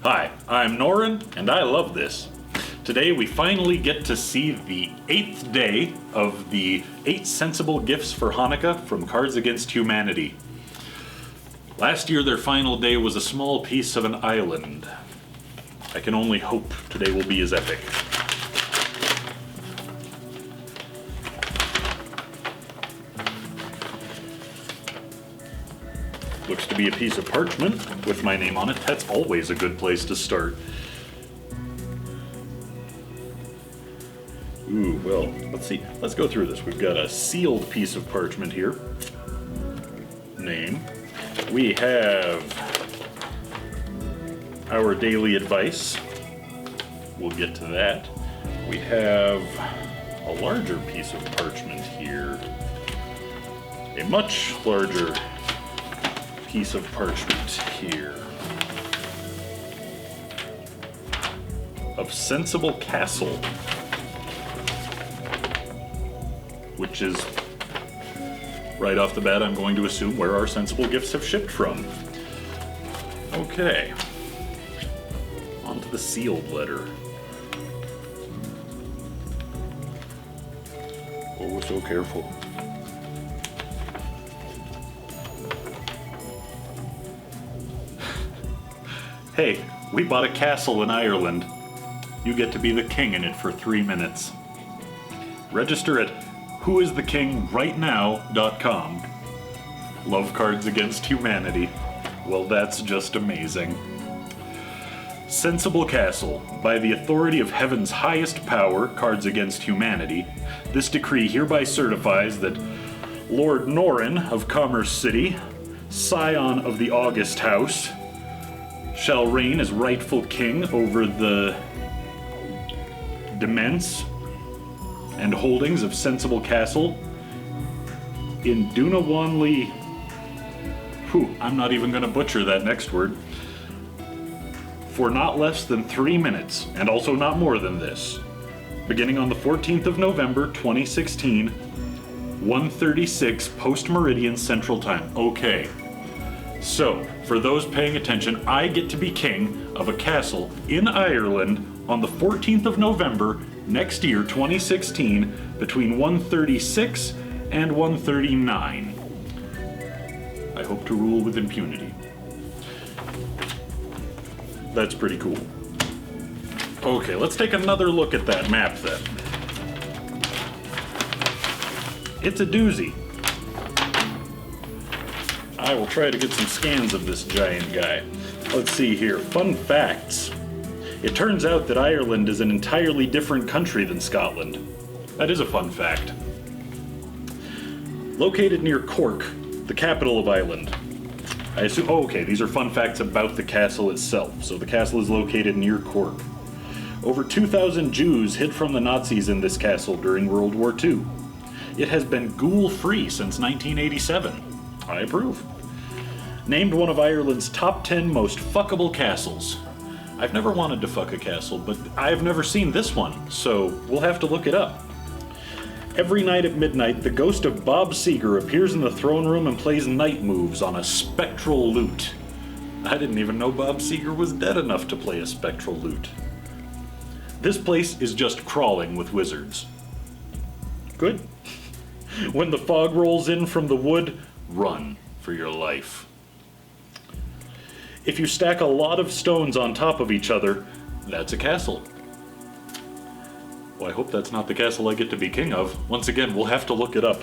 Hi, I'm Norrin, and I love this. Today we finally get to see the 8th day of the 8 sensible gifts for Hanukkah from Cards Against Humanity. Last year their final day was a small piece of an island. I can only hope today will be as epic. Looks to be a piece of parchment with my name on it. That's always a good place to start. Ooh, well, let's see. Let's go through this. We've got a sealed piece of parchment here. Name. We have our daily advice. We'll get to that. We have a larger piece of parchment here. A much larger piece of parchment here. Of Sensible Castle. Which is, right off the bat, I'm going to assume where our sensible gifts have shipped from. Okay. On to the sealed letter. Oh, we're so careful. Hey, we bought a castle in Ireland. You get to be the king in it for 3 minutes. Register at whoisthekingRightNow.com. Love Cards Against Humanity. Well, that's just amazing. Sensible Castle. By the authority of heaven's highest power, Cards Against Humanity, this decree hereby certifies that Lord Norrin of Commerce City, scion of the August House, shall reign as rightful king over the demesnes and holdings of Sensible Castle in Dunawanli. I'm not even going to butcher that next word. For not less than 3 minutes, and also not more than this, beginning on the 14th of November, 2016, 1:36 post-meridian Central Time. Okay. So, for those paying attention, I get to be king of a castle in Ireland on the 14th of November next year, 2016, between 1:36 and 1:39. I hope to rule with impunity. That's pretty cool. Okay, let's take another look at that map then. It's a doozy. I will try to get some scans of this giant guy. Let's see here. Fun facts. It turns out that Ireland is an entirely different country than Scotland. That is a fun fact. Located near Cork, the capital of Ireland. I assume, okay, these are fun facts about the castle itself. So the castle is located near Cork. Over 2,000 Jews hid from the Nazis in this castle during World War II. It has been ghoul-free since 1987. I approve. Named one of Ireland's top 10 most fuckable castles. I've never wanted to fuck a castle, but I've never seen this one, so we'll have to look it up. Every night at midnight, the ghost of Bob Seger appears in the throne room and plays night moves on a spectral lute. I didn't even know Bob Seger was dead enough to play a spectral lute. This place is just crawling with wizards. Good. When the fog rolls in from the wood, run for your life. If you stack a lot of stones on top of each other, that's a castle. Well, I hope that's not the castle I get to be king of. Once again, we'll have to look it up.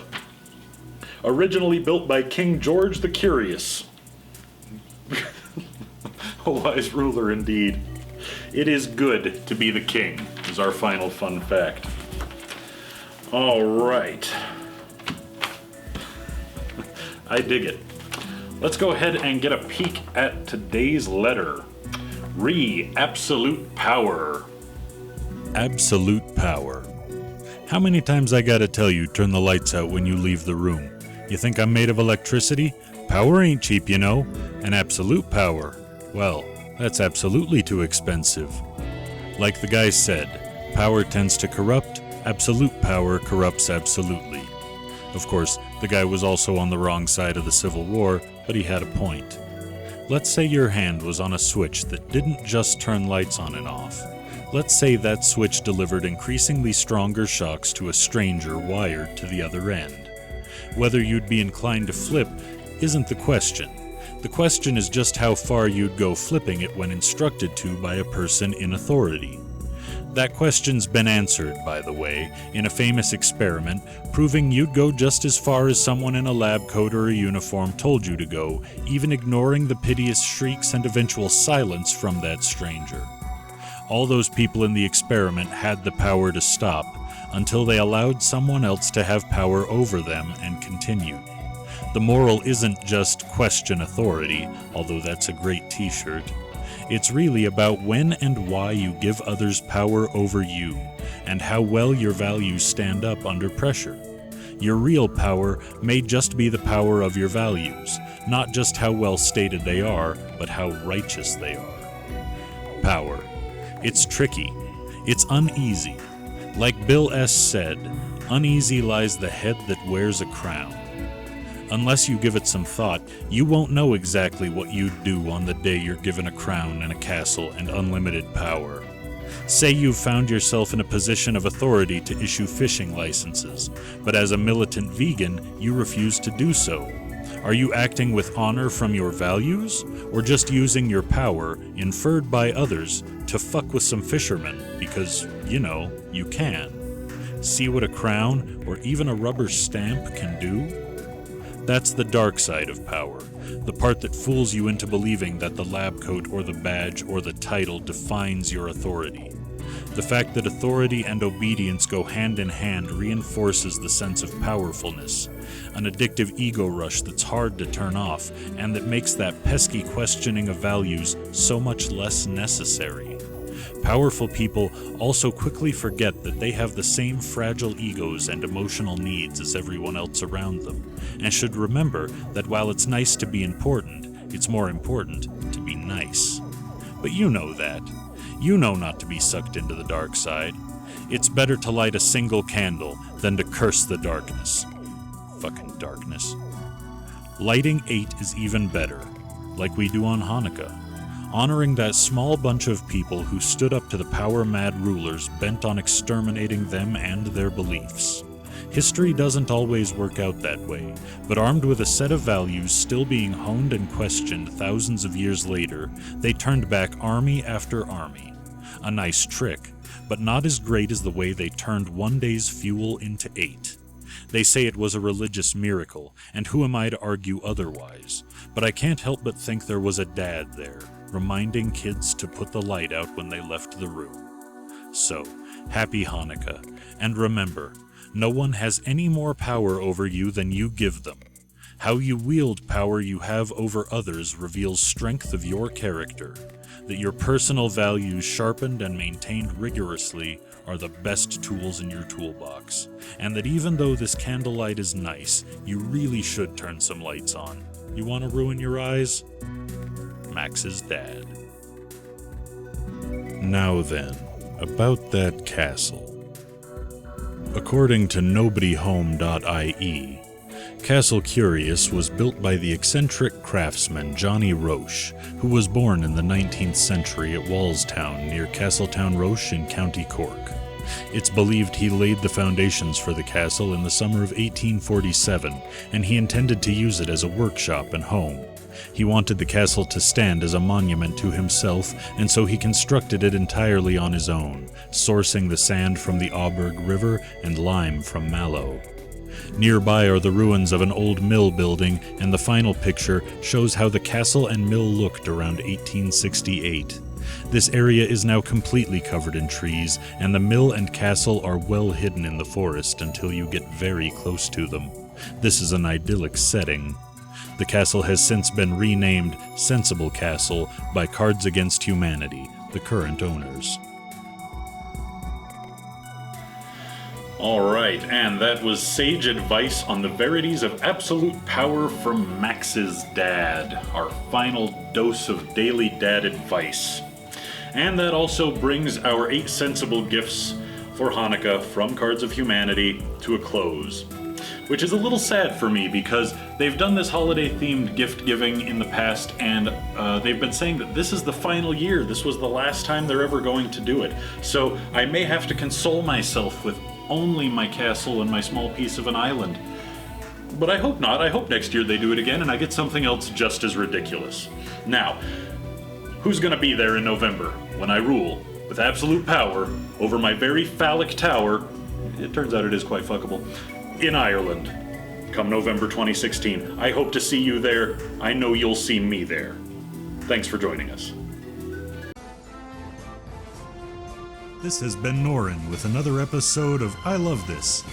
Originally built by King George the Curious. A wise ruler indeed. It is good to be the king, is our final fun fact. All right. I dig it. Let's go ahead and get a peek at today's letter. Absolute power. Absolute power. How many times I gotta tell you, turn the lights out when you leave the room? You think I'm made of electricity? Power ain't cheap, you know. And absolute power, well, that's absolutely too expensive. Like the guy said, power tends to corrupt, absolute power corrupts absolutely. Of course, the guy was also on the wrong side of the Civil War, but he had a point. Let's say your hand was on a switch that didn't just turn lights on and off. Let's say that switch delivered increasingly stronger shocks to a stranger wired to the other end. Whether you'd be inclined to flip isn't the question. The question is just how far you'd go flipping it when instructed to by a person in authority. That question's been answered, by the way, in a famous experiment proving you'd go just as far as someone in a lab coat or a uniform told you to go, even ignoring the piteous shrieks and eventual silence from that stranger. All those people in the experiment had the power to stop until they allowed someone else to have power over them and continued. The moral isn't just question authority, although that's a great t-shirt. It's really about when and why you give others power over you, and how well your values stand up under pressure. Your real power may just be the power of your values, not just how well stated they are, but how righteous they are. Power. It's tricky. It's uneasy. Like Bill S. said, uneasy lies the head that wears a crown. Unless you give it some thought, you won't know exactly what you'd do on the day you're given a crown and a castle and unlimited power. Say you've found yourself in a position of authority to issue fishing licenses, but as a militant vegan, you refuse to do so. Are you acting with honor from your values, or just using your power, inferred by others, to fuck with some fishermen because, you can? See what a crown, or even a rubber stamp, can do? That's the dark side of power, the part that fools you into believing that the lab coat or the badge or the title defines your authority. The fact that authority and obedience go hand in hand reinforces the sense of powerfulness, an addictive ego rush that's hard to turn off, and that makes that pesky questioning of values so much less necessary. Powerful people also quickly forget that they have the same fragile egos and emotional needs as everyone else around them, and should remember that while it's nice to be important, it's more important to be nice. But you know that. You know not to be sucked into the dark side. It's better to light a single candle than to curse the darkness. Fucking darkness. Lighting 8 is even better, like we do on Hanukkah, honoring that small bunch of people who stood up to the power-mad rulers bent on exterminating them and their beliefs. History doesn't always work out that way, but armed with a set of values still being honed and questioned thousands of years later, they turned back army after army. A nice trick, but not as great as the way they turned one day's fuel into 8. They say it was a religious miracle, and who am I to argue otherwise? But I can't help but think there was a dad there, reminding kids to put the light out when they left the room. So, happy Hanukkah, and remember, no one has any more power over you than you give them. How you wield power you have over others reveals strength of your character, that your personal values sharpened and maintained rigorously are the best tools in your toolbox, and that even though this candlelight is nice, you really should turn some lights on. You want to ruin your eyes? Max's dad. Now then, about that castle. According to nobodyhome.ie, Castle Curious was built by the eccentric craftsman Johnny Roche, who was born in the 19th century at Wallstown near Castletown Roche in County Cork. It's believed he laid the foundations for the castle in the summer of 1847, and he intended to use it as a workshop and home. He wanted the castle to stand as a monument to himself, and so he constructed it entirely on his own, sourcing the sand from the Auberg River and lime from Mallow. Nearby are the ruins of an old mill building, and the final picture shows how the castle and mill looked around 1868. This area is now completely covered in trees, and the mill and castle are well hidden in the forest until you get very close to them. This is an idyllic setting. The castle has since been renamed Sensible Castle by Cards Against Humanity, the current owners. Alright, and that was sage advice on the verities of absolute power from Max's dad, our final dose of daily dad advice. And that also brings our 8 sensible gifts for Hanukkah from Cards of Humanity to a close. Which is a little sad for me because they've done this holiday-themed gift giving in the past, and they've been saying that this is the final year. This was the last time they're ever going to do it. So I may have to console myself with only my castle and my small piece of an island. But I hope not. I hope next year they do it again and I get something else just as ridiculous. Now, who's gonna be there in November when I rule with absolute power over my very phallic tower? It turns out it is quite fuckable. In Ireland, come November 2016. I hope to see you there. I know you'll see me there. Thanks for joining us. This has been Norrin with another episode of I Love This.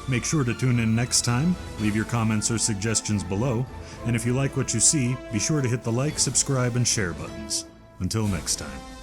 Make sure to tune in next time, leave your comments or suggestions below, and if you like what you see, be sure to hit the like, subscribe, and share buttons. Until next time.